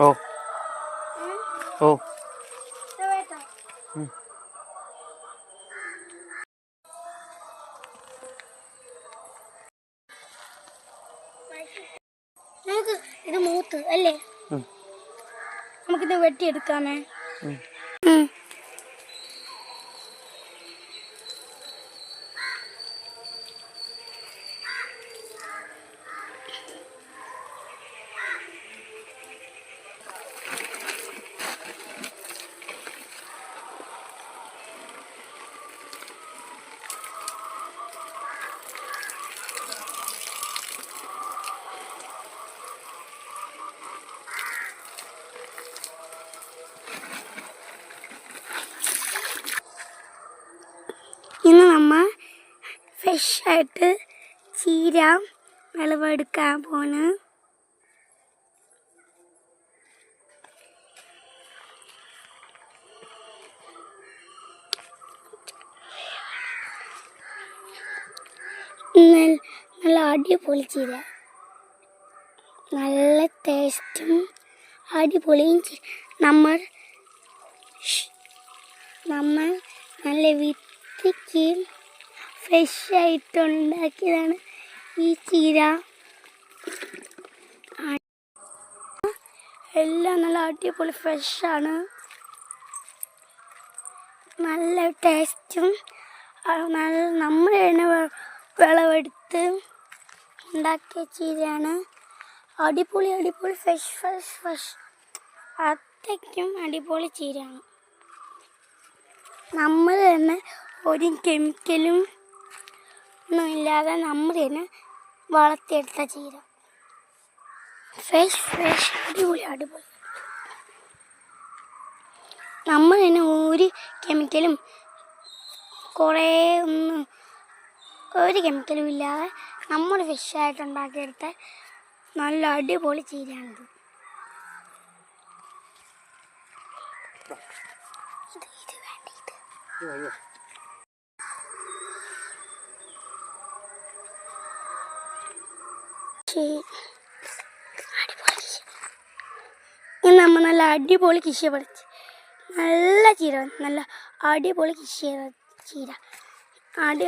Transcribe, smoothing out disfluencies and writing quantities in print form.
ഓ ഓ നമുക്ക് ഇത് മൂത്ത് അല്ലേ? നമുക്കിത് വെട്ടിയെടുക്കാമേ. ഇന്ന് നമ്മൾ ഫ്രഷായിട്ട് ചീര വിളവെടുക്കാൻ പോണ്. നല്ല അടിപൊളി ചീര, നല്ല ടേസ്റ്റും അടിപൊളിയും. നമ്മൾ നല്ല വിത്തിക്ക് ഫ്രഷായിട്ടുണ്ടാക്കിയതാണ് ഈ ചീര. എല്ലാം നല്ല അടിപൊളി ഫ്രഷാണ്, നല്ല ടേസ്റ്റും. നമ്മൾ തന്നെ വിളവെടുത്ത് ഉണ്ടാക്കിയ ചീരയാണ്. അടിപൊളി അടിപൊളി ഫ്രഷ് അത്രയ്ക്കും അടിപൊളി ചീരയാണ്. നമ്മൾ തന്നെ ഒരു കെമിക്കലും ഒന്നും ഇല്ലാതെ നമ്മൾ തന്നെ വളർത്തിയെടുത്ത ചീര. ഫ്രഷ് അടിപൊളി അടിപൊളി. നമ്മൾ തന്നെ ഒരു കെമിക്കലും ഒരു കെമിക്കലും ഇല്ലാതെ നമ്മൾ ഫ്രഷായിട്ട് ഉണ്ടാക്കിയെടുത്ത നല്ല അടിപൊളി ചീരയാണിത്. നമ്മൾ നല്ല അടിപൊളി കൃഷി പഠിച്ച് നല്ല ചീര, നല്ല അടിപൊളി ചീര അടി